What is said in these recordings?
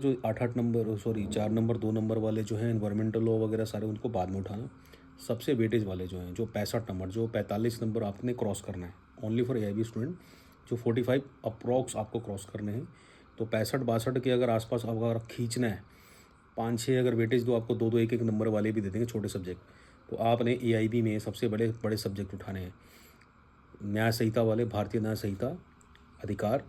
जो 8-8 number, sorry 4 number 2 number वाले जो हैं एनवायरमेंटल लॉ वगैरह सारे, उनको बाद में उठाना। सबसे वेटेज वाले जो हैं, जो 65 नंबर, जो 45 नंबर आपने क्रॉस करना है ओनली फॉर एआईबी स्टूडेंट, जो 45 अप्रॉक्स आपको क्रॉस करने हैं। तो 65-62 के अगर आसपास अगर खींचना है, 5-6 अगर वेटेज दो आपको, 2-2 1-1 नंबर वाले भी दे देंगे छोटे सब्जेक्ट। तो आपने एआईबी में सबसे बड़े बड़े सब्जेक्ट उठाने हैं, न्याय संहिता वाले, भारतीय न्याय संहिता, अधिकार,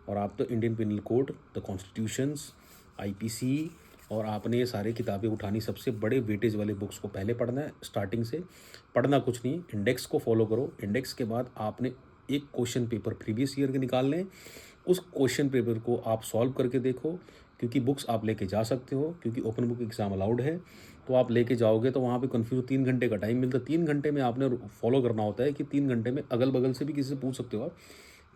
और आप तो Indian penal code, the constitutions, IPC, और आपने ये सारी किताबें उठानी। सबसे बड़े वेटेज वाले बुक्स को पहले पढ़ना है, स्टार्टिंग से पढ़ना कुछ नहीं, इंडेक्स को फॉलो करो। इंडेक्स के बाद आपने एक क्वेश्चन पेपर प्रीवियस ईयर के निकाल लें, उस क्वेश्चन पेपर को आप सॉल्व करके देखो, क्योंकि बुक्स आप लेके जा सकते हो, क्योंकि ओपन बुक एग्ज़ाम अलाउड है। तो आप लेके जाओगे तो वहाँ पे कन्फ्यूज, 3 घंटे का टाइम मिलता है। 3 घंटे में आपने फॉलो करना होता है कि 3 घंटे में अगल बगल से भी किसी से पूछ सकते हो आप,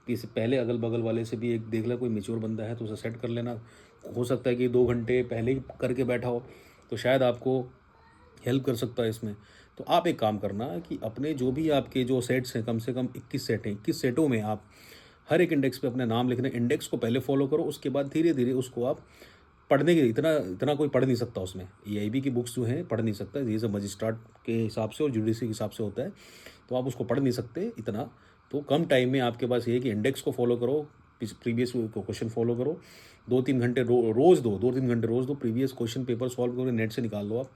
किसी पहले अगल बगल वाले से भी एक देख ले, कोई मेच्योर बंदा है तो उसे सेट कर लेना। हो सकता है कि 2 घंटे पहले ही करके बैठा हो, तो शायद आपको हेल्प कर सकता है इसमें। तो आप एक काम करना कि अपने जो भी आपके जो सेट्स हैं, कम से कम 21 सेट हैं, 21 सेटों में आप हर एक इंडेक्स पे अपना नाम लिखना। इंडेक्स को पहले फॉलो करो, उसके बाद धीरे धीरे उसको आप पढ़ने के, इतना इतना कोई पढ़ नहीं सकता उसमें। एआईबी की बुक्स जो हैं पढ़ नहीं सकता, ये सब मजिस्ट्रेट के हिसाब से और जुडिशरी के हिसाब से होता है, तो आप उसको पढ़ नहीं सकते इतना। तो कम टाइम में आपके पास ये है कि इंडेक्स को फॉलो करो, प्रीवियस क्वेश्चन फॉलो करो, 2-3 घंटे रोज़ दो, 2-3 घंटे रोज़ दो, प्रीवियस क्वेश्चन पेपर सॉल्व करो, नेट से निकाल लो आप,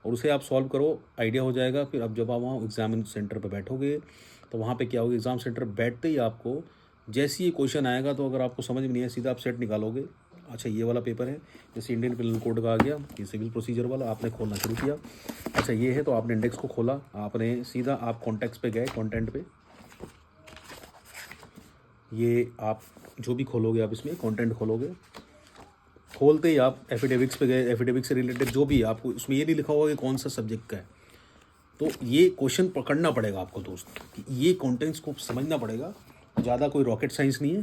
और उसे आप सॉल्व करो, आइडिया हो जाएगा। फिर अब जब आप वहाँ एग्जाम सेंटर पर बैठोगे तो वहाँ पे क्या होगा, एग्ज़ाम सेंटर बैठते ही आपको जैसे ही क्वेश्चन आएगा, तो अगर आपको समझ में नहीं है, सीधा आप सेट निकालोगे। अच्छा, ये वाला पेपर है, जैसे इंडियन पिनल कोड का आ गया, ये सिविल प्रोसीजर वाला आपने खोलना शुरू किया। अच्छा, ये है, तो आपने इंडेक्स को खोला, आपने सीधा आप कॉन्टेक्ट्स पे गए, कंटेंट पे, ये आप जो भी खोलोगे आप इसमें कंटेंट खोलोगे, खोलते ही आप एफिडेविक्स पे गए, एफिडेविक्स से रिलेटेड जो भी आपको, उसमें ये नहीं लिखा होगा कि कौन सा सब्जेक्ट का है। तो ये क्वेश्चन पकड़ना पड़ेगा आपको दोस्त, कि ये कंटेंट्स को समझना पड़ेगा, ज़्यादा कोई रॉकेट साइंस नहीं है।